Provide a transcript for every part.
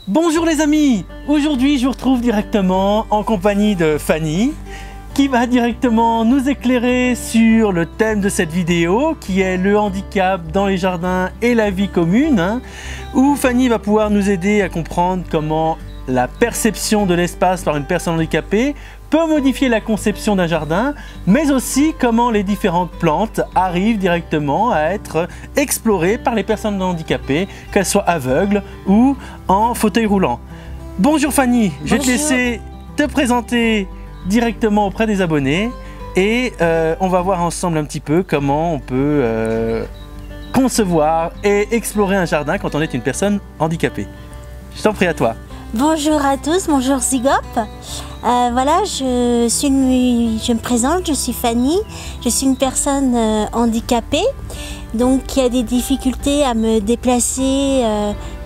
Bonjour les amis, aujourd'hui je vous retrouve directement en compagnie de Fanny qui va directement nous éclairer sur le thème de cette vidéo qui est le handicap dans les jardins et la vie commune, où Fanny va pouvoir nous aider à comprendre comment la perception de l'espace par une personne handicapée peut modifier la conception d'un jardin, mais aussi comment les différentes plantes arrivent directement à être explorées par les personnes handicapées, qu'elles soient aveugles ou en fauteuil roulant. Bonjour Fanny, je vais te laisser te présenter directement auprès des abonnés et on va voir ensemble un petit peu comment on peut concevoir et explorer un jardin quand on est une personne handicapée. Je t'en prie, à toi. Bonjour à tous, bonjour Zigop. Voilà, je me présente, je suis Fanny, je suis une personne handicapée, donc qui a des difficultés à me déplacer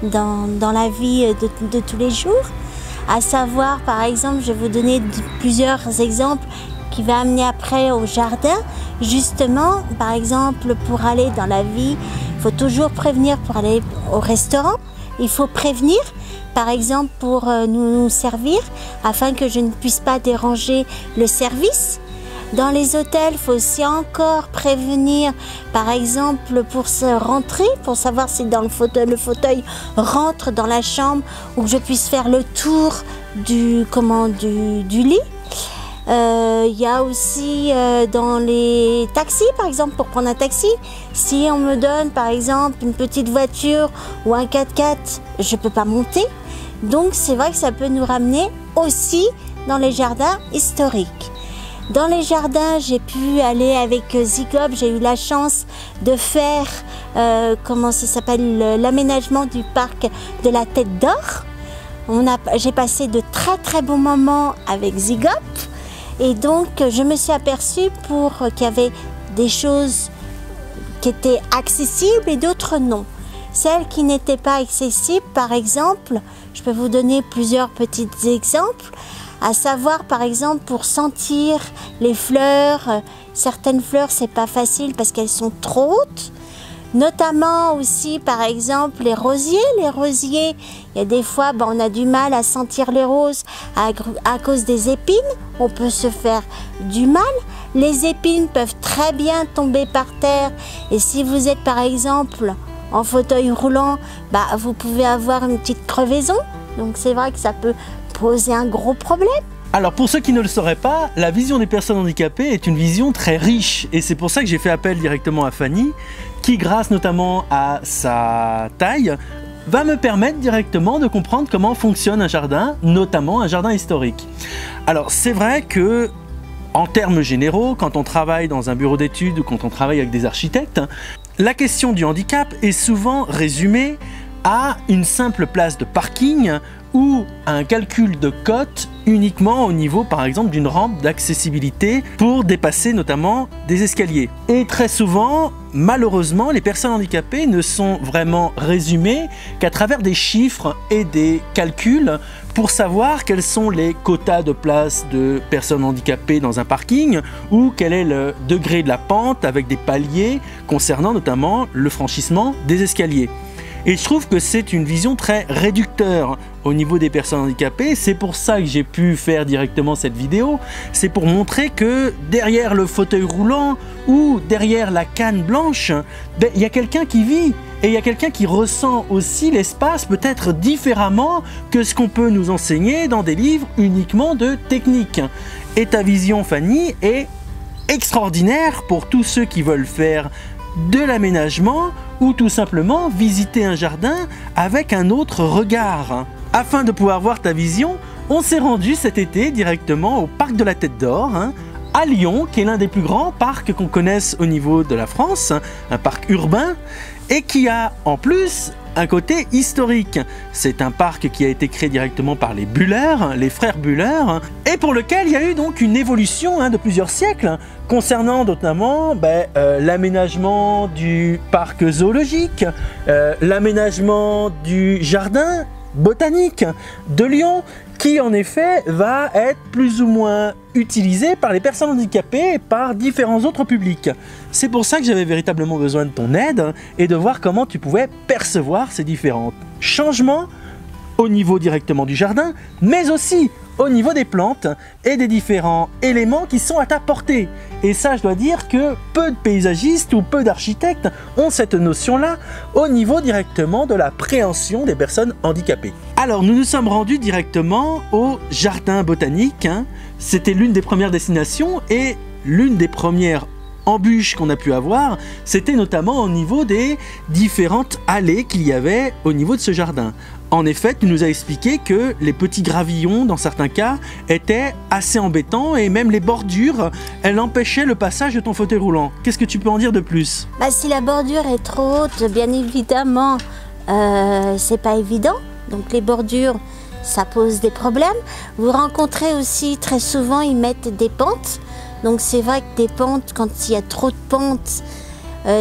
dans la vie de tous les jours. À savoir, par exemple, je vais vous donner plusieurs exemples qui va amener après au jardin. Justement, par exemple, pour aller dans la vie, il faut toujours prévenir pour aller au restaurant. Il faut prévenir, par exemple, pour nous servir, afin que je ne puisse pas déranger le service. Dans les hôtels, il faut aussi encore prévenir, par exemple, pour se rentrer, pour savoir si dans le fauteuil rentre dans la chambre, ou que je puisse faire le tour du lit. Il y a aussi dans les taxis, par exemple, pour prendre un taxi, si on me donne par exemple une petite voiture ou un 4x4, je ne peux pas monter. Donc c'est vrai que ça peut nous ramener aussi dans les jardins historiques. Dans les jardins, j'ai pu aller avec Zigop, j'ai eu la chance de faire l'aménagement du parc de la Tête d'Or. J'ai passé de très bons moments avec Zigop. Et donc, je me suis aperçue qu'il y avait des choses qui étaient accessibles et d'autres non. Celles qui n'étaient pas accessibles, par exemple, je peux vous donner plusieurs petits exemples, à savoir, par exemple, pour sentir les fleurs. Certaines fleurs, c'est pas facile parce qu'elles sont trop hautes. Notamment aussi, par exemple, les rosiers. Les rosiers, il y a des fois, on a du mal à sentir les roses à cause des épines. On peut se faire du mal. Les épines peuvent très bien tomber par terre. Et si vous êtes, par exemple, en fauteuil roulant, vous pouvez avoir une petite crevaison. Donc c'est vrai que ça peut poser un gros problème. Alors pour ceux qui ne le sauraient pas, la vision des personnes handicapées est une vision très riche et c'est pour ça que j'ai fait appel directement à Fanny qui, grâce notamment à sa taille, va me permettre directement de comprendre comment fonctionne un jardin, notamment un jardin historique. Alors c'est vrai que en termes généraux, quand on travaille dans un bureau d'études ou quand on travaille avec des architectes, la question du handicap est souvent résumée à une simple place de parking ou à un calcul de cote uniquement au niveau par exemple d'une rampe d'accessibilité pour dépasser notamment des escaliers. Et très souvent, malheureusement, les personnes handicapées ne sont vraiment résumées qu'à travers des chiffres et des calculs pour savoir quels sont les quotas de place de personnes handicapées dans un parking ou quel est le degré de la pente avec des paliers concernant notamment le franchissement des escaliers. Et je trouve que c'est une vision très réducteur au niveau des personnes handicapées. C'est pour ça que j'ai pu faire directement cette vidéo. C'est pour montrer que derrière le fauteuil roulant ou derrière la canne blanche, il y a quelqu'un qui vit. Et il y a quelqu'un qui ressent aussi l'espace peut-être différemment que ce qu'on peut nous enseigner dans des livres uniquement de technique. Et ta vision, Fanny, est extraordinaire pour tous ceux qui veulent faire de l'aménagement ou tout simplement visiter un jardin avec un autre regard. Afin de pouvoir voir ta vision, on s'est rendu cet été directement au parc de la Tête d'Or, à Lyon, qui est l'un des plus grands parcs qu'on connaisse au niveau de la France, un parc urbain, et qui a en plus un côté historique. C'est un parc qui a été créé directement par les Buller, les frères Buller, et pour lequel il y a eu donc une évolution de plusieurs siècles, concernant notamment l'aménagement du parc zoologique, l'aménagement du jardin botanique de Lyon, qui en effet va être plus ou moins utilisé par les personnes handicapées et par différents autres publics. C'est pour ça que j'avais véritablement besoin de ton aide et de voir comment tu pouvais percevoir ces différents changements au niveau directement du jardin, mais aussi au niveau des plantes et des différents éléments qui sont à ta portée. Et ça, je dois dire que peu de paysagistes ou peu d'architectes ont cette notion-là au niveau directement de la préhension des personnes handicapées. Alors, nous nous sommes rendus directement au jardin botanique. C'était l'une des premières destinations et l'une des premières embûches qu'on a pu avoir, c'était notamment au niveau des différentes allées qu'il y avait au niveau de ce jardin. En effet, tu nous as expliqué que les petits gravillons, dans certains cas, étaient assez embêtants et même les bordures, elles empêchaient le passage de ton fauteuil roulant. Qu'est-ce que tu peux en dire de plus? Si la bordure est trop haute, bien évidemment, c'est pas évident. Donc les bordures, ça pose des problèmes. Vous rencontrez aussi très souvent, ils mettent des pentes. Donc c'est vrai que des pentes, quand il y a trop de pentes,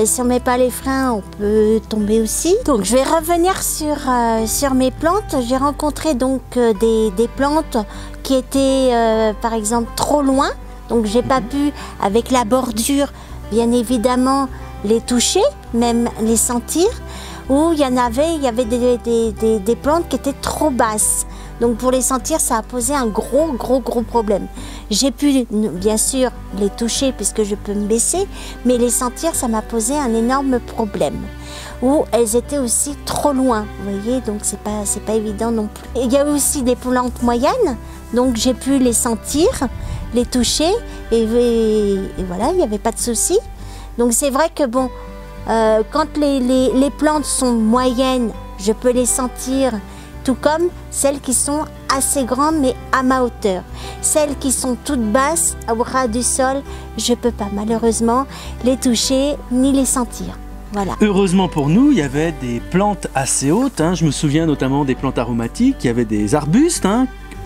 si on ne met pas les freins, on peut tomber aussi. Donc je vais revenir sur mes plantes. J'ai rencontré donc des plantes qui étaient par exemple trop loin. Donc j'ai pas pu, avec la bordure, bien évidemment, les toucher, même les sentir. Ou il y avait des plantes qui étaient trop basses. Donc pour les sentir, ça a posé un gros problème. J'ai pu bien sûr les toucher puisque je peux me baisser, mais les sentir, ça m'a posé un énorme problème. Ou elles étaient aussi trop loin, vous voyez, donc c'est pas évident non plus. Il y a aussi des plantes moyennes, donc j'ai pu les sentir, les toucher, et voilà, il n'y avait pas de souci. Donc c'est vrai que bon, quand les plantes sont moyennes, je peux les sentir, tout comme celles qui sont assez grandes mais à ma hauteur. Celles qui sont toutes basses, au ras du sol, je ne peux pas malheureusement les toucher ni les sentir. Voilà. Heureusement pour nous, il y avait des plantes assez hautes. Je me souviens notamment des plantes aromatiques, il y avait des arbustes.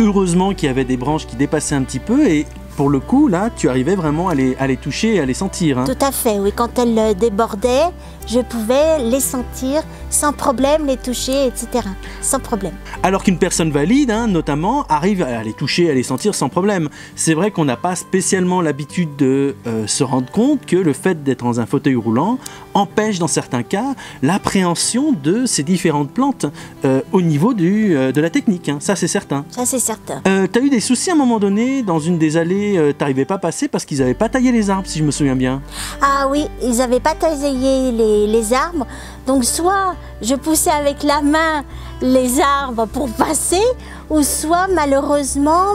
Heureusement qu'il y avait des branches qui dépassaient un petit peu et pour le coup, là, tu arrivais vraiment à les toucher et à les sentir. Tout à fait, oui. Quand elles débordaient, je pouvais les sentir sans problème, les toucher, etc. Sans problème. Alors qu'une personne valide, notamment, arrive à les toucher, à les sentir sans problème. C'est vrai qu'on n'a pas spécialement l'habitude de se rendre compte que le fait d'être dans un fauteuil roulant empêche, dans certains cas, l'appréhension de ces différentes plantes au niveau de la technique. Ça, c'est certain. Ça, c'est certain. Tu as eu des soucis à un moment donné, dans une des allées, t'arrivais pas à passer parce qu'ils n'avaient pas taillé les arbres, si je me souviens bien. Ah oui, ils n'avaient pas taillé les arbres. Donc soit je poussais avec la main les arbres pour passer, ou soit malheureusement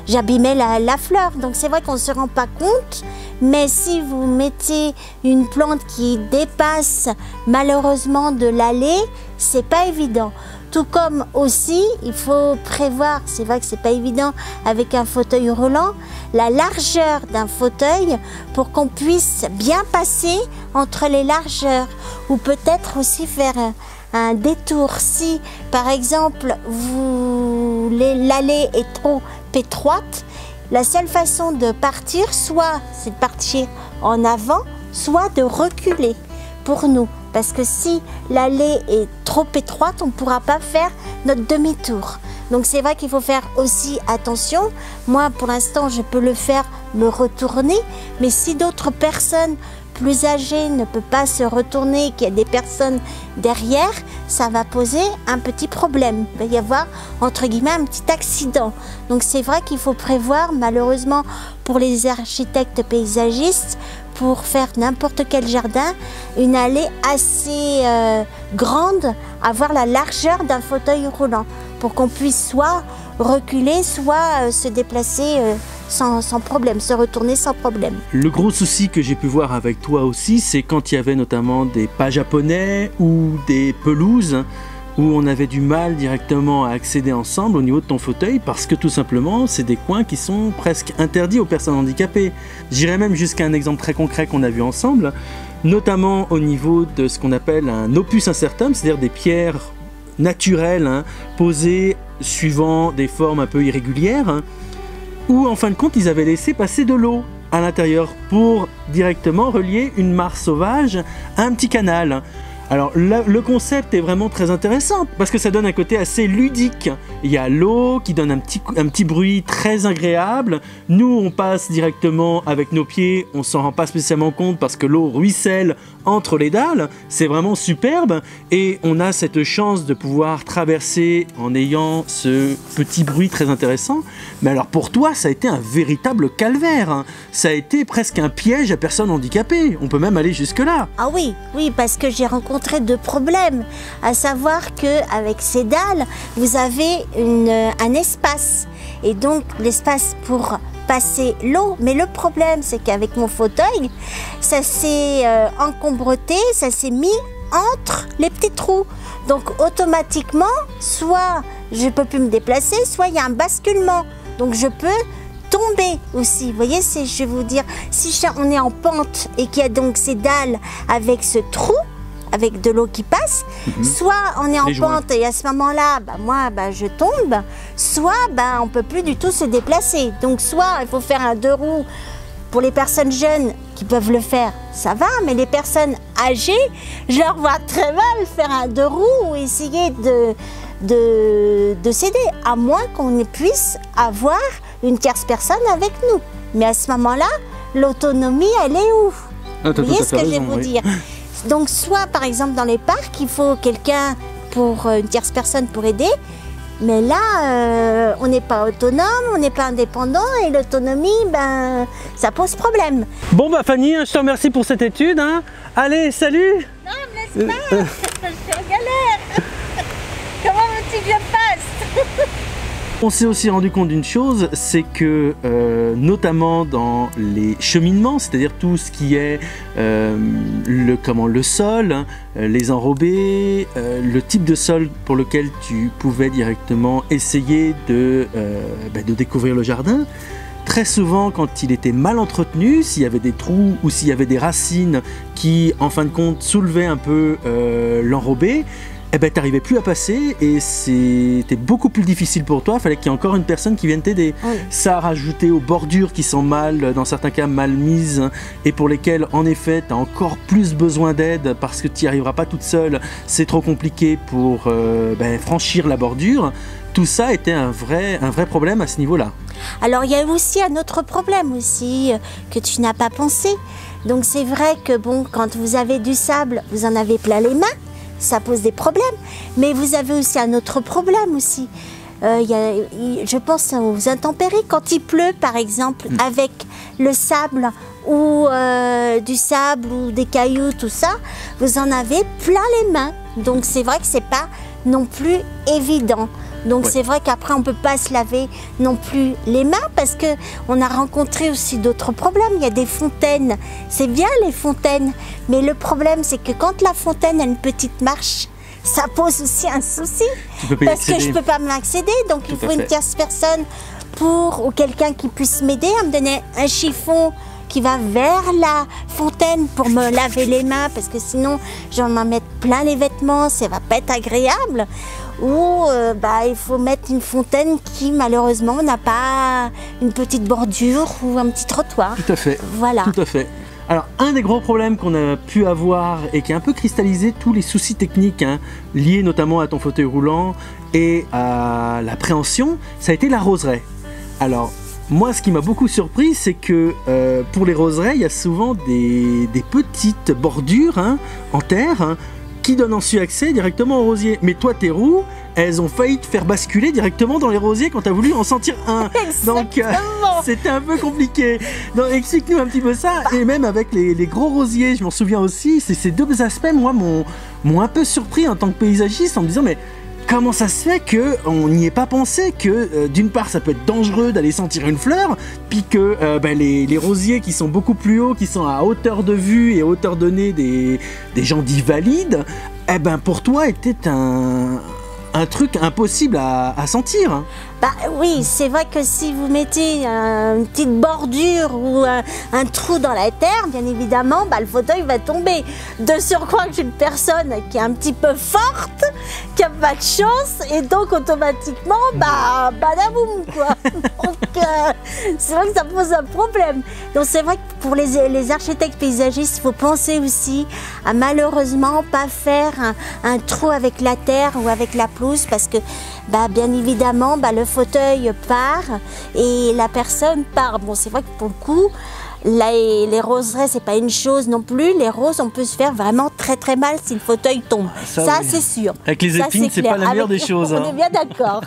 j'abîmais la fleur. Donc c'est vrai qu'on ne se rend pas compte, mais si vous mettez une plante qui dépasse malheureusement de l'allée, c'est pas évident. Tout comme aussi, il faut prévoir, c'est vrai que c'est pas évident avec un fauteuil roulant, la largeur d'un fauteuil pour qu'on puisse bien passer entre les largeurs, ou peut-être aussi faire un détour. Si par exemple l'allée est trop étroite, la seule façon de partir, soit c'est de partir en avant, soit de reculer pour nous. Parce que si l'allée est trop étroite, on ne pourra pas faire notre demi-tour. Donc c'est vrai qu'il faut faire aussi attention. Moi, pour l'instant, je peux le faire, me retourner. Mais si d'autres personnes plus âgées ne peuvent pas se retourner, qu'il y a des personnes derrière, ça va poser un petit problème. Il va y avoir, entre guillemets, un petit accident. Donc c'est vrai qu'il faut prévoir, malheureusement, pour les architectes paysagistes, pour faire n'importe quel jardin, une allée assez grande, avoir la largeur d'un fauteuil roulant, pour qu'on puisse soit reculer, soit se déplacer sans problème, se retourner sans problème. Le gros souci que j'ai pu voir avec toi aussi, c'est quand il y avait notamment des pas japonais ou des pelouses où on avait du mal directement à accéder ensemble au niveau de ton fauteuil parce que tout simplement, c'est des coins qui sont presque interdits aux personnes handicapées. J'irais même jusqu'à un exemple très concret qu'on a vu ensemble, notamment au niveau de ce qu'on appelle un opus incertum, c'est-à-dire des pierres naturelles posées suivant des formes un peu irrégulières, où en fin de compte, ils avaient laissé passer de l'eau à l'intérieur pour directement relier une mare sauvage à un petit canal. Alors le concept est vraiment très intéressant parce que ça donne un côté assez ludique. Il y a l'eau qui donne un petit bruit très agréable. Nous on passe directement avec nos pieds, on s'en rend pas spécialement compte parce que l'eau ruisselle entre les dalles. C'est vraiment superbe et on a cette chance de pouvoir traverser en ayant ce petit bruit très intéressant. Mais alors pour toi ça a été un véritable calvaire, hein. Ça a été presque un piège à personnes handicapées. On peut même aller jusque là. Ah oui, parce que j'ai rencontré deux problèmes, à savoir que avec ces dalles, vous avez un espace et donc l'espace pour passer l'eau. Mais le problème, c'est qu'avec mon fauteuil, ça s'est encombré, ça s'est mis entre les petits trous. Donc automatiquement, soit je peux plus me déplacer, soit il y a un basculement. Donc je peux tomber aussi. Vous voyez, je vais vous dire, si on est en pente et qu'il y a donc ces dalles avec ce trou, avec de l'eau qui passe, soit on est en pente et à ce moment-là, je tombe, soit on peut plus du tout se déplacer. Donc soit il faut faire un 2 roues. Pour les personnes jeunes qui peuvent le faire, ça va, mais les personnes âgées, je leur vois très mal faire un 2 roues ou essayer de s'aider, à moins qu'on puisse avoir une tierce personne avec nous. Mais à ce moment-là, l'autonomie, elle est où? Vous voyez ce que je vais vous dire? Donc soit par exemple dans les parcs, il faut quelqu'un pour une tierce personne pour aider, mais là on n'est pas autonome, on n'est pas indépendant et l'autonomie, ça pose problème. Bon Fanny, je te remercie pour cette étude, hein. Allez, salut. Non, me laisse pas, je suis en galère. Comment veux-tu que je fasse? On s'est aussi rendu compte d'une chose, c'est que notamment dans les cheminements, c'est-à-dire tout ce qui est le sol, hein, les enrobés, le type de sol pour lequel tu pouvais directement essayer de découvrir le jardin. Très souvent, quand il était mal entretenu, s'il y avait des trous ou s'il y avait des racines qui, en fin de compte, soulevaient un peu l'enrobé, tu n'arrivais plus à passer et c'était beaucoup plus difficile pour toi. Il fallait qu'il y ait encore une personne qui vienne t'aider. Oui. Ça a rajouté aux bordures qui sont dans certains cas, mal mises et pour lesquelles, en effet, tu as encore plus besoin d'aide parce que tu n'y arriveras pas toute seule. C'est trop compliqué pour franchir la bordure. Tout ça était un vrai problème à ce niveau-là. Alors, il y a aussi un autre problème aussi que tu n'as pas pensé. Donc, c'est vrai que quand vous avez du sable, vous en avez plein les mains. Ça pose des problèmes, mais vous avez aussi un autre problème aussi. Je pense aux intempéries. Quand il pleut, par exemple, avec le sable ou du sable ou des cailloux, tout ça, vous en avez plein les mains. Donc c'est vrai que c'est pas non plus évident. Donc c'est vrai qu'après on peut pas se laver non plus les mains parce que on a rencontré aussi d'autres problèmes. Il y a des fontaines, c'est bien les fontaines, mais le problème c'est que quand la fontaine a une petite marche, ça pose aussi un souci parce que je peux pas m'accéder. Donc il faut une tierce personne ou quelqu'un qui puisse m'aider à me donner un chiffon qui va vers la fontaine pour me laver les mains parce que sinon je vais m'en mettre plein les vêtements, ça va pas être agréable. Ou il faut mettre une fontaine qui malheureusement n'a pas une petite bordure ou un petit trottoir. Tout à fait. Voilà. Tout à fait. Alors un des gros problèmes qu'on a pu avoir et qui a un peu cristallisé tous les soucis techniques liés notamment à ton fauteuil roulant et à l'appréhension, ça a été la roseraie. Alors moi ce qui m'a beaucoup surpris c'est que pour les roseraies il y a souvent des petites bordures en terre qui donnent ensuite accès directement aux rosiers. Mais toi, tes roues, elles ont failli te faire basculer directement dans les rosiers quand tu as voulu en sentir un. Donc, c'était un peu compliqué. Donc, explique-nous un petit peu ça. Et même avec les gros rosiers, je m'en souviens aussi, ces deux aspects, moi, m'ont un peu surpris en tant que paysagiste en me disant, mais comment ça se fait qu'on n'y ait pas pensé que d'une part ça peut être dangereux d'aller sentir une fleur, puis que les rosiers qui sont beaucoup plus hauts, qui sont à hauteur de vue et à hauteur de nez des gens dits valides, pour toi était un truc impossible à sentir. Oui, c'est vrai que si vous mettez une petite bordure ou un trou dans la terre, bien évidemment, le fauteuil va tomber. De surcroît que j'ai une personne qui est un petit peu forte, qui a pas de chance, et donc automatiquement, badaboum, quoi. c'est vrai que ça pose un problème. Donc c'est vrai que pour les architectes paysagistes, il faut penser aussi à malheureusement pas faire un trou avec la terre ou avec la pelouse parce que bien évidemment le fauteuil part et la personne part. Bon, c'est vrai que pour le coup, les roseraies, c'est pas une chose non plus. Les roses, on peut se faire vraiment très très mal si le fauteuil tombe. Ça oui. c'est sûr. Avec les épines, c'est pas la meilleure des choses. On est bien d'accord.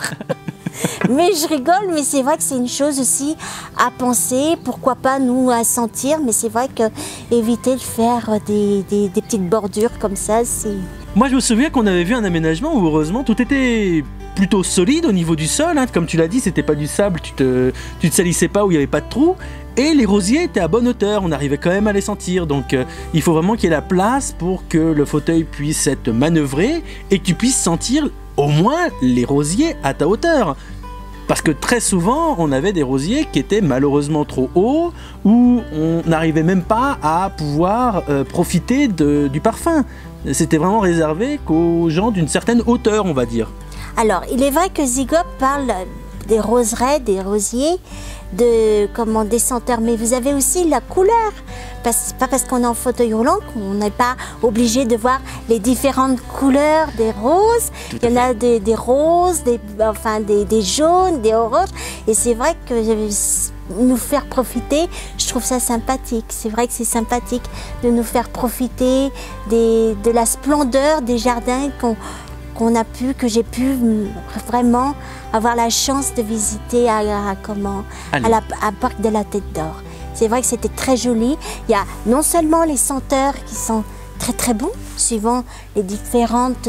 Mais je rigole, mais c'est vrai que c'est une chose aussi à penser, pourquoi pas nous à sentir, mais c'est vrai que éviter de faire des petites bordures comme ça, c'est... Moi je me souviens qu'on avait vu un aménagement où heureusement tout était plutôt solide au niveau du sol, hein. Comme tu l'as dit, c'était pas du sable, tu te salissais pas où il n'y avait pas de trou, et les rosiers étaient à bonne hauteur, on arrivait quand même à les sentir, donc il faut vraiment qu'il y ait la place pour que le fauteuil puisse être manœuvré et que tu puisses sentir au moins les rosiers à ta hauteur. Parce que très souvent, on avait des rosiers qui étaient malheureusement trop hauts, où on n'arrivait même pas à pouvoir profiter du parfum. C'était vraiment réservé qu'aux gens d'une certaine hauteur, on va dire. Alors, il est vrai que Zygop parle des roseraies, des rosiers, des senteurs, mais vous avez aussi la couleur. Pas parce qu'on est en fauteuil roulant qu'on n'est pas obligé de voir les différentes couleurs des roses. Il y en a des roses, des jaunes, des oranges. Et c'est vrai que nous faire profiter, je trouve ça sympathique. C'est vrai que c'est sympathique de nous faire profiter de la splendeur des jardins que j'ai pu vraiment avoir la chance de visiter à Parc de la Tête d'Or. C'est vrai que c'était très joli. Il y a non seulement les senteurs qui sont très très bons, suivant les différentes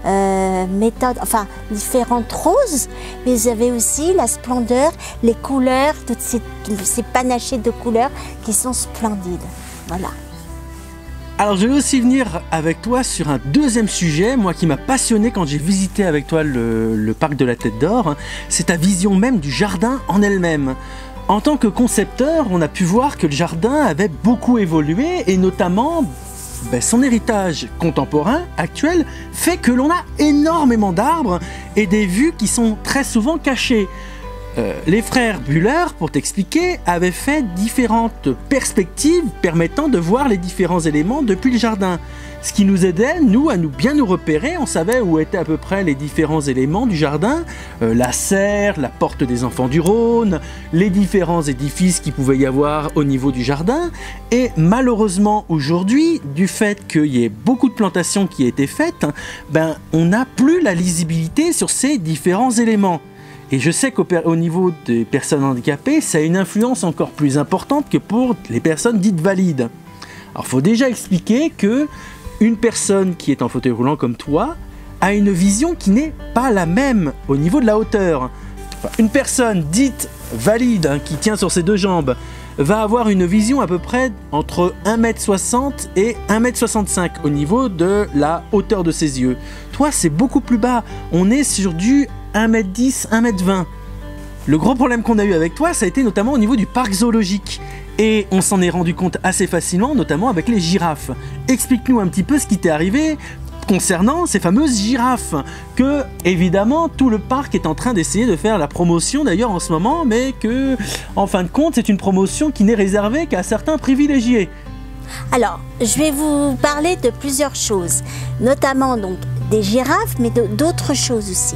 méthodes, différentes roses, mais vous avez aussi la splendeur, les couleurs, toutes ces panachés de couleurs qui sont splendides. Voilà. Alors je vais aussi venir avec toi sur un deuxième sujet, moi qui m'a passionné quand j'ai visité avec toi le parc de la Tête d'Or, hein, c'est ta vision même du jardin en elle-même. En tant que concepteur, on a pu voir que le jardin avait beaucoup évolué et notamment son héritage contemporain, actuel, fait que l'on a énormément d'arbres et des vues qui sont très souvent cachées. Les frères Buller, pour t'expliquer, avaient fait différentes perspectives permettant de voir les différents éléments depuis le jardin. Ce qui nous aidait, nous, à bien nous repérer. On savait où étaient à peu près les différents éléments du jardin. La serre, la porte des enfants du Rhône, les différents édifices qu'il pouvait y avoir au niveau du jardin. Et malheureusement, aujourd'hui, du fait qu'il y ait beaucoup de plantations qui aient été faites, on n'a plus la lisibilité sur ces différents éléments. Et je sais qu'au niveau des personnes handicapées, ça a une influence encore plus importante que pour les personnes dites valides. Alors, il faut déjà expliquer que une personne qui est en fauteuil roulant comme toi a une vision qui n'est pas la même au niveau de la hauteur. Une personne dite valide, hein, qui tient sur ses deux jambes, va avoir une vision à peu près entre 1,60 m et 1,65 m au niveau de la hauteur de ses yeux. Toi, c'est beaucoup plus bas. On est sur du 1,10 m, 1,20 m. Le gros problème qu'on a eu avec toi, ça a été notamment au niveau du parc zoologique. Et on s'en est rendu compte assez facilement, notamment avec les girafes. Explique-nous un petit peu ce qui t'est arrivé concernant ces fameuses girafes. Que, évidemment, tout le parc est en train d'essayer de faire la promotion d'ailleurs en ce moment, mais que, en fin de compte, c'est une promotion qui n'est réservée qu'à certains privilégiés. Alors, je vais vous parler de plusieurs choses, notamment donc des girafes, mais d'autres choses aussi.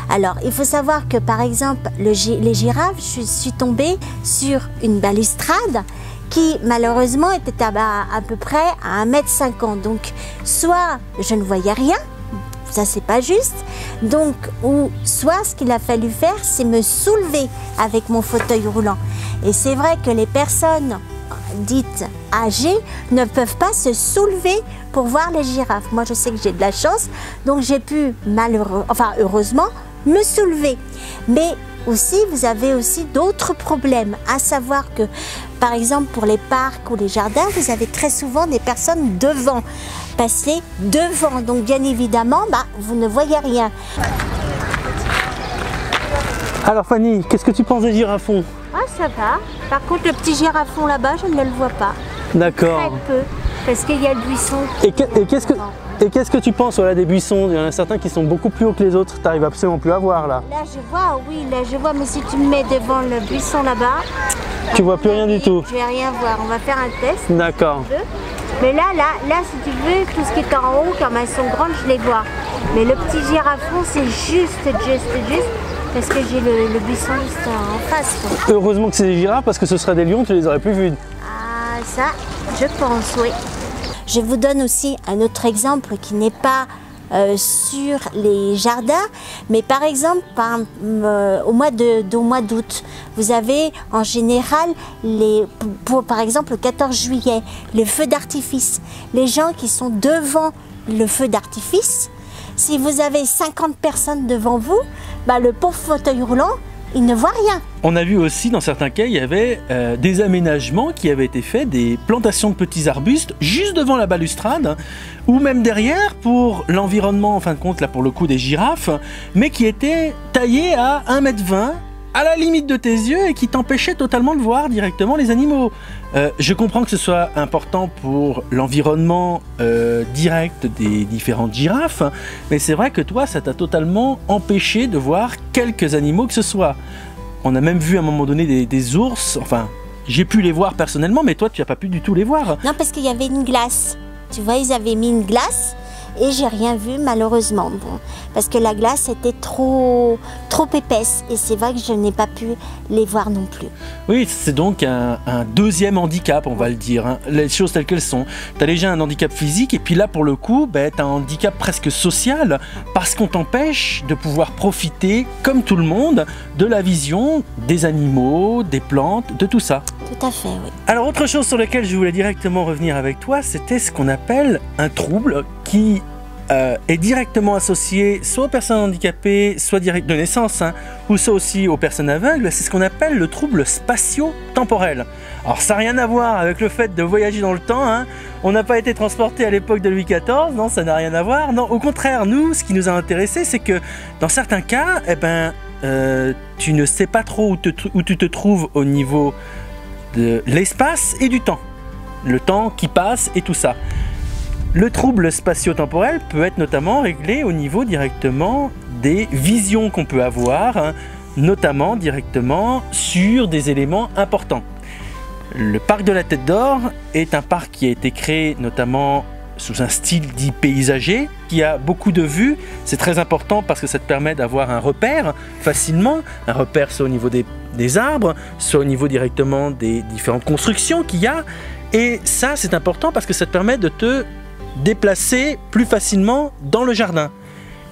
Alors, il faut savoir que, par exemple, les girafes, je suis tombée sur une balustrade qui, malheureusement, était à peu près à 1,50 m. Donc, soit je ne voyais rien, ça c'est pas juste, donc, ou soit ce qu'il a fallu faire, c'est me soulever avec mon fauteuil roulant. Et c'est vrai que les personnes dites âgées ne peuvent pas se soulever pour voir les girafes. Moi, je sais que j'ai de la chance, donc j'ai pu, heureusement, me soulever. Mais aussi, vous avez aussi d'autres problèmes, à savoir que, par exemple, pour les parcs ou les jardins, vous avez très souvent des personnes devant, passer devant. Donc, bien évidemment, vous ne voyez rien. Alors, Fanny, qu'est-ce que tu penses des girafons? Ah, ça va. Par contre, le petit girafon là-bas, je ne le vois pas. D'accord. Très peu. parce qu'il y a le buisson. Et qu'est-ce que tu penses voilà, des buissons? Il y en a certains qui sont beaucoup plus hauts que les autres. Tu n'arrives absolument plus à voir là. Là je vois, oui, là je vois, mais si tu me mets devant le buisson là-bas, tu vois plus rien du tout. Je vais rien voir. On va faire un test. D'accord. Mais là, si tu veux, tout ce qui est en haut, comme elles sont grandes, je les vois. Mais le petit girafon, c'est juste, parce que j'ai le buisson juste en face. Quoi. Heureusement que c'est des girafes, parce que ce serait des lions, tu les aurais plus vus. Ah, ça, je pense, oui. Je vous donne aussi un autre exemple qui n'est pas sur les jardins, mais par exemple au mois d'août, vous avez en général par exemple le 14 juillet, le feu d'artifice. Les gens qui sont devant le feu d'artifice, si vous avez 50 personnes devant vous, bah, le pauvre fauteuil roulant, il ne voit rien. On a vu aussi dans certains cas, il y avait des aménagements qui avaient été faits, des plantations de petits arbustes juste devant la balustrade, ou même derrière pour l'environnement, en fin de compte, là pour le coup des girafes, mais qui étaient taillés à 1,20 m, à la limite de tes yeux et qui t'empêchaient totalement de voir directement les animaux. Je comprends que ce soit important pour l'environnement direct des différentes girafes, mais c'est vrai que toi, ça t'a totalement empêché de voir quelques animaux que ce soit. On a même vu à un moment donné des ours, enfin, j'ai pu les voir personnellement, mais toi, tu n'as pas pu du tout les voir. Non, parce qu'il y avait une glace. Tu vois, ils avaient mis une glace et j'ai rien vu malheureusement. Bon, parce que la glace était trop épaisse et c'est vrai que je n'ai pas pu les voir non plus. Oui, c'est donc un deuxième handicap, on va le dire, hein. Les choses telles qu'elles sont. Tu as déjà un handicap physique et puis là pour le coup, tu as un handicap presque social parce qu'on t'empêche de pouvoir profiter, comme tout le monde, de la vision des animaux, des plantes, de tout ça. Tout à fait, oui. Alors autre chose sur laquelle je voulais directement revenir avec toi, c'était ce qu'on appelle un trouble qui est directement associé soit aux personnes handicapées, soit direct de naissance, hein, ou soit aussi aux personnes aveugles. C'est ce qu'on appelle le trouble spatio-temporel. Alors ça n'a rien à voir avec le fait de voyager dans le temps, hein. On n'a pas été transporté à l'époque de Louis XIV, non, ça n'a rien à voir. Non, au contraire, nous, ce qui nous a intéressé, c'est que dans certains cas, tu ne sais pas trop où tu te trouves au niveau de l'espace et du temps. Le temps qui passe et tout ça. Le trouble spatio-temporel peut être notamment réglé au niveau directement des visions qu'on peut avoir, hein, notamment directement sur des éléments importants. Le parc de la Tête d'Or est un parc qui a été créé notamment sous un style dit paysager, qui a beaucoup de vues. C'est très important parce que ça te permet d'avoir un repère facilement, un repère soit au niveau des arbres, soit au niveau directement des différentes constructions qu'il y a. Et ça, c'est important parce que ça te permet de te déplacer plus facilement dans le jardin.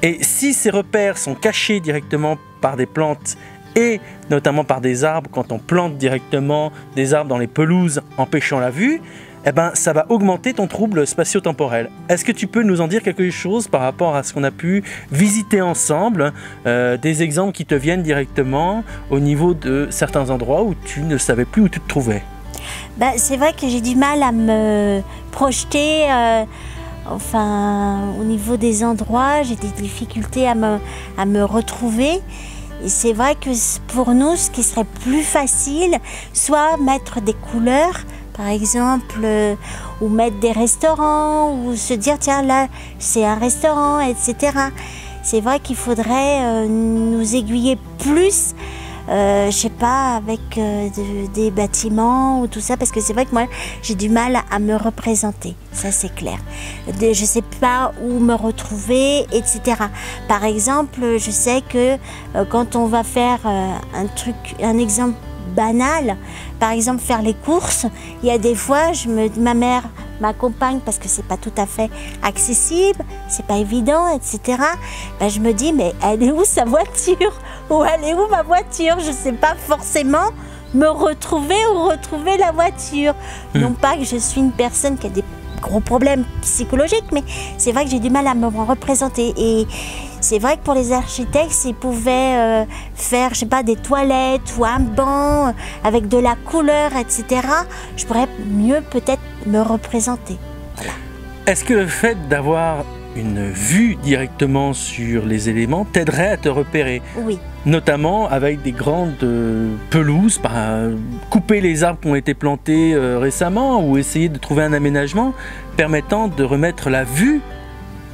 Et si ces repères sont cachés directement par des plantes et notamment par des arbres, quand on plante directement des arbres dans les pelouses empêchant la vue, eh ben, ça va augmenter ton trouble spatio-temporel. Est-ce que tu peux nous en dire quelque chose par rapport à ce qu'on a pu visiter ensemble, des exemples qui te viennent directement au niveau de certains endroits où tu ne savais plus où tu te trouvais? C'est vrai que j'ai du mal à me projeter, au niveau des endroits, j'ai des difficultés à me retrouver. Et c'est vrai que pour nous, ce qui serait plus facile, soit mettre des couleurs, par exemple, ou mettre des restaurants, ou se dire, tiens, là, c'est un restaurant, etc. C'est vrai qu'il faudrait nous aiguiller plus, je sais pas, avec des bâtiments ou tout ça, parce que c'est vrai que moi, j'ai du mal à me représenter, ça c'est clair. Je sais pas où me retrouver, etc. Par exemple, je sais que quand on va faire un exemple banal, par exemple faire les courses, il y a des fois, ma mère m'accompagne parce que c'est pas tout à fait accessible, c'est pas évident, etc. Je me dis, mais elle est où sa voiture? Ou elle est où ma voiture? Je sais pas forcément me retrouver ou retrouver la voiture. Non pas que je suis une personne qui a des gros problèmes psychologiques, mais c'est vrai que j'ai du mal à me représenter. Et c'est vrai que pour les architectes, s'ils pouvaient faire, je sais pas, des toilettes ou un banc avec de la couleur, etc., je pourrais mieux peut-être me représenter. Voilà. Est-ce que le fait d'avoir une vue directement sur les éléments t'aiderait à te repérer. Oui. Notamment avec des grandes pelouses, couper les arbres qui ont été plantés récemment ou essayer de trouver un aménagement permettant de remettre la vue.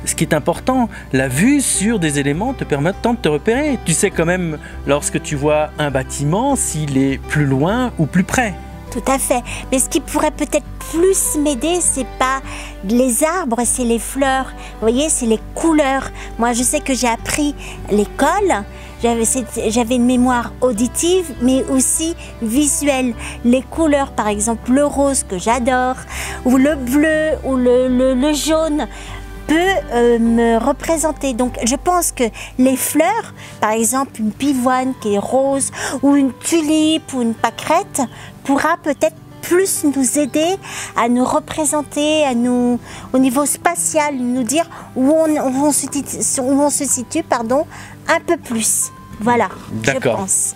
Ce qui est important, la vue sur des éléments te permettant de te repérer. Tu sais quand même, lorsque tu vois un bâtiment, s'il est plus loin ou plus près. Tout à fait. Mais ce qui pourrait peut-être plus m'aider, c'est pas les arbres, c'est les fleurs. Vous voyez, c'est les couleurs. Moi, je sais que j'ai appris l'école. J'avais une mémoire auditive, mais aussi visuelle. Les couleurs, par exemple, le rose que j'adore, ou le bleu, ou le jaune, peut me représenter. Donc je pense que les fleurs, par exemple une pivoine qui est rose ou une tulipe ou une pâquerette, pourra peut-être plus nous aider à nous représenter, au niveau spatial, nous dire où on se situe, un peu plus. Voilà, je pense.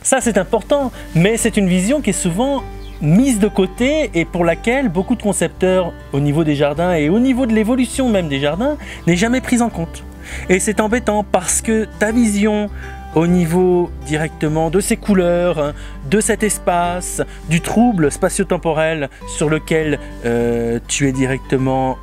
Ça c'est important, mais c'est une vision qui est souvent mise de côté et pour laquelle beaucoup de concepteurs au niveau des jardins et au niveau de l'évolution même des jardins n'est jamais prise en compte. Et c'est embêtant parce que ta vision au niveau directement de ces couleurs, de cet espace, du trouble spatio-temporel sur lequel tu es directement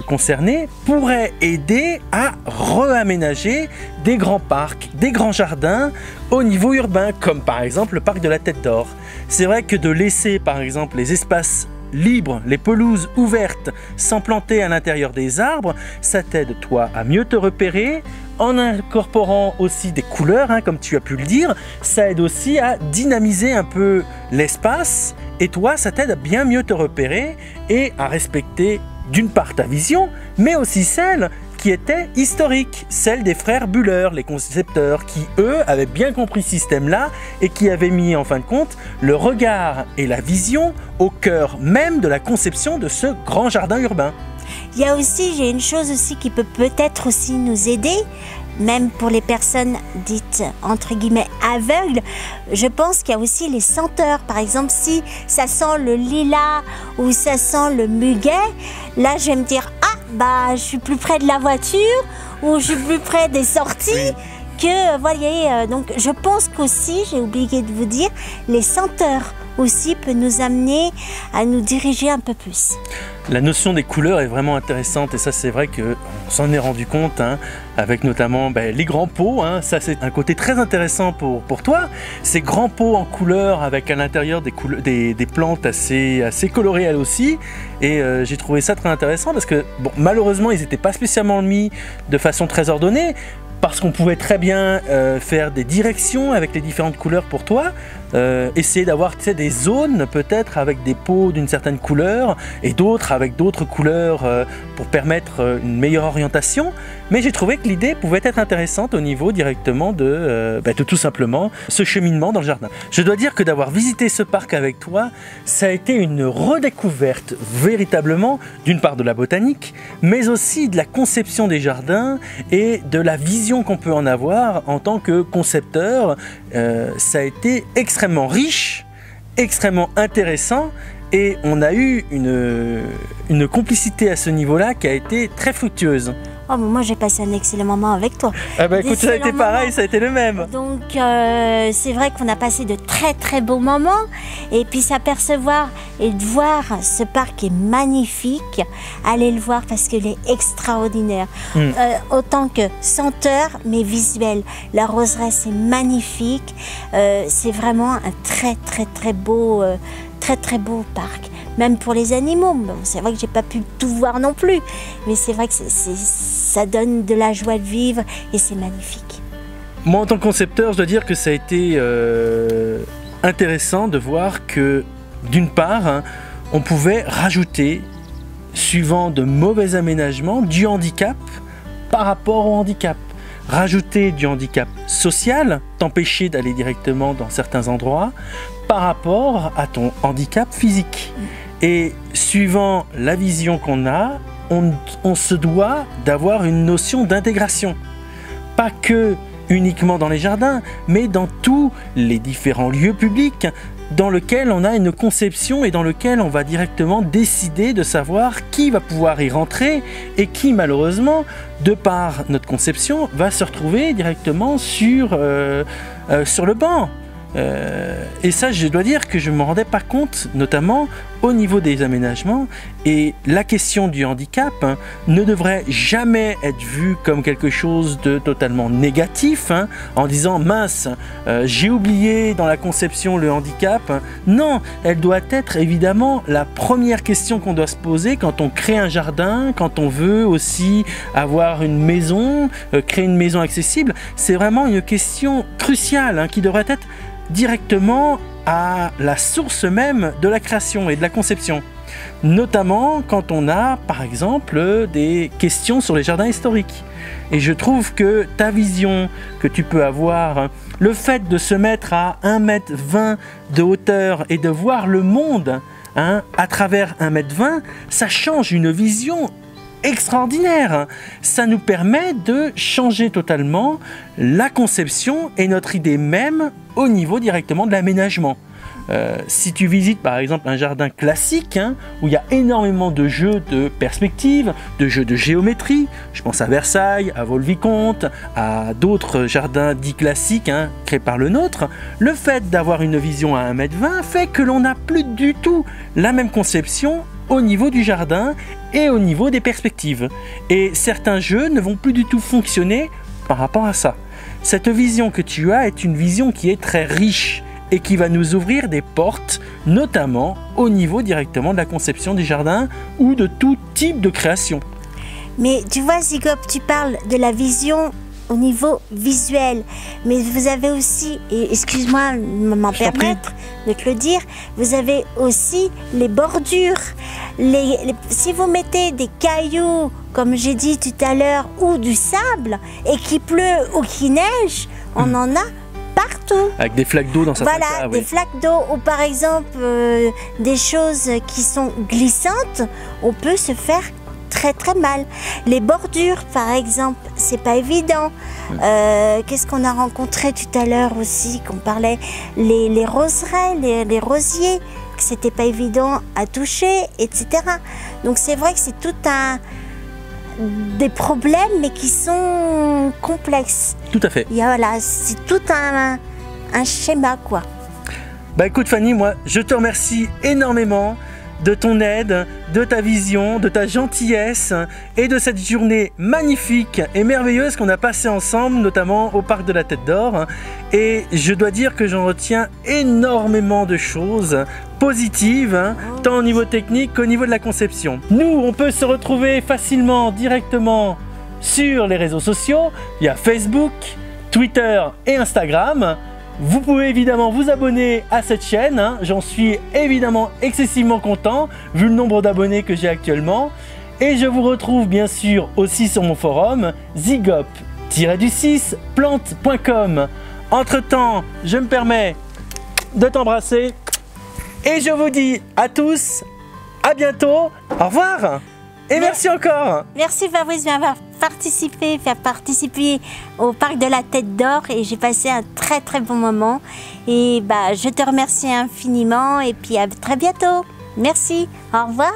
concerné, pourrait aider à réaménager des grands parcs, des grands jardins au niveau urbain, comme par exemple le parc de la Tête d'Or. C'est vrai que de laisser par exemple les espaces libres, les pelouses ouvertes, sans planter à l'intérieur des arbres, ça t'aide toi à mieux te repérer, en incorporant aussi des couleurs, comme tu as pu le dire, ça aide aussi à dynamiser un peu l'espace et toi ça t'aide à bien mieux te repérer et à respecter d'une part ta vision, mais aussi celle qui était historique, celle des frères Buller, les concepteurs qui eux avaient bien compris ce système-là et qui avaient mis en fin de compte le regard et la vision au cœur même de la conception de ce grand jardin urbain. Il y a aussi, j'ai une chose aussi qui peut peut-être aussi nous aider, même pour les personnes dites entre guillemets aveugles. Je pense qu'il y a aussi les senteurs. Par exemple, si ça sent le lilas ou ça sent le muguet, là je vais me dire je suis plus près de la voiture ou je suis plus près des sorties. Oui. Que, voyez, donc je pense qu'aussi, j'ai oublié de vous dire, les senteurs aussi peuvent nous amener à nous diriger un peu plus. La notion des couleurs est vraiment intéressante et ça c'est vrai qu'on s'en est rendu compte avec notamment les grands pots, ça c'est un côté très intéressant pour toi. Ces grands pots en couleurs avec à l'intérieur des plantes assez colorées elles aussi et j'ai trouvé ça très intéressant parce que malheureusement ils n'étaient pas spécialement mis de façon très ordonnée. Parce qu'on pouvait très bien faire des directions avec les différentes couleurs pour toi, essayer d'avoir des zones peut-être avec des pots d'une certaine couleur et d'autres avec d'autres couleurs pour permettre une meilleure orientation. Mais j'ai trouvé que l'idée pouvait être intéressante au niveau directement de tout simplement ce cheminement dans le jardin. Je dois dire que d'avoir visité ce parc avec toi, ça a été une redécouverte véritablement d'une part de la botanique, mais aussi de la conception des jardins et de la vision qu'on peut en avoir en tant que concepteur. Ça a été extrêmement riche, extrêmement intéressant et on a eu une complicité à ce niveau-là qui a été très fructueuse. Oh, moi j'ai passé un excellent moment avec toi. Écoute, ça a été pareil, ça a été le même. Donc c'est vrai qu'on a passé de très très beaux moments et puis s'apercevoir et de voir ce parc est magnifique, allez le voir parce qu'il est extraordinaire. Autant que senteur mais visuel. La roseraie c'est magnifique, c'est vraiment un très beau parc. Même pour les animaux, c'est vrai que j'ai pas pu tout voir non plus, mais c'est vrai que ça donne de la joie de vivre et c'est magnifique. Moi en tant que concepteur, je dois dire que ça a été intéressant de voir que d'une part, on pouvait rajouter, suivant de mauvais aménagements, du handicap par rapport au handicap. Rajouter du handicap social, t'empêcher d'aller directement dans certains endroits, par rapport à ton handicap physique. Et suivant la vision qu'on a, on se doit d'avoir une notion d'intégration. Pas que uniquement dans les jardins, mais dans tous les différents lieux publics. dans lequel on a une conception et dans lequel on va directement décider de savoir qui va pouvoir y rentrer et qui malheureusement, de par notre conception, va se retrouver directement sur le banc. Et ça, je dois dire que je ne me rendais pas compte, notamment au niveau des aménagements. Et la question du handicap ne devrait jamais être vue comme quelque chose de totalement négatif, en disant mince, j'ai oublié dans la conception le handicap. Non, elle doit être évidemment la première question qu'on doit se poser quand on crée un jardin, quand on veut aussi avoir une maison, créer une maison accessible. C'est vraiment une question cruciale qui devrait être directement à la source même de la création et de la conception. Notamment quand on a, par exemple, des questions sur les jardins historiques. Et je trouve que ta vision que tu peux avoir, le fait de se mettre à 1,20 m de hauteur et de voir le monde à travers 1,20 m, ça change une vision extraordinaire. Ça nous permet de changer totalement la conception et notre idée même au niveau directement de l'aménagement. Si tu visites par exemple un jardin classique où il y a énormément de jeux de perspective, de jeux de géométrie, je pense à Versailles, à Vaux-le-Vicomte, à d'autres jardins dits classiques créés par le nôtre, le fait d'avoir une vision à 1,20 m fait que l'on n'a plus du tout la même conception au niveau du jardin et au niveau des perspectives. Et certains jeux ne vont plus du tout fonctionner par rapport à ça. Cette vision que tu as est une vision qui est très riche et qui va nous ouvrir des portes, notamment au niveau directement de la conception du jardin ou de tout type de création. Mais tu vois, Zigop, tu parles de la vision au niveau visuel, mais vous avez aussi, et excuse-moi de m'en permettre de te le dire, vous avez aussi les bordures. Si vous mettez des cailloux, comme j'ai dit tout à l'heure, ou du sable, et qu'il pleut ou qu'il neige, on en a partout. Avec des flaques d'eau dans certains cas. Voilà, des flaques d'eau, ou par exemple des choses qui sont glissantes, on peut se faire très très mal. Les bordures par exemple, c'est pas évident. Qu'est-ce qu'on a rencontré tout à l'heure aussi, qu'on parlait, les roseraies, les rosiers, que c'était pas évident à toucher, etc. Donc c'est vrai que c'est tout des problèmes, mais qui sont complexes. Tout à fait. Voilà, c'est tout un schéma, quoi. Bah écoute Fanny, moi je te remercie énormément de ton aide, de ta vision, de ta gentillesse et de cette journée magnifique et merveilleuse qu'on a passée ensemble, notamment au Parc de la Tête d'Or. Et je dois dire que j'en retiens énormément de choses positives, tant au niveau technique qu'au niveau de la conception. Nous, on peut se retrouver facilement, directement sur les réseaux sociaux. Il y a Facebook, Twitter et Instagram. Vous pouvez évidemment vous abonner à cette chaîne, j'en suis évidemment excessivement content vu le nombre d'abonnés que j'ai actuellement. Et je vous retrouve bien sûr aussi sur mon forum zigop-plante.com. Entre temps, je me permets de t'embrasser et je vous dis à tous, à bientôt, au revoir et merci encore. Merci Fabrice de m'avoir faire participer au Parc de la Tête d'Or et j'ai passé un très très bon moment et je te remercie infiniment et puis à très bientôt. Merci, au revoir.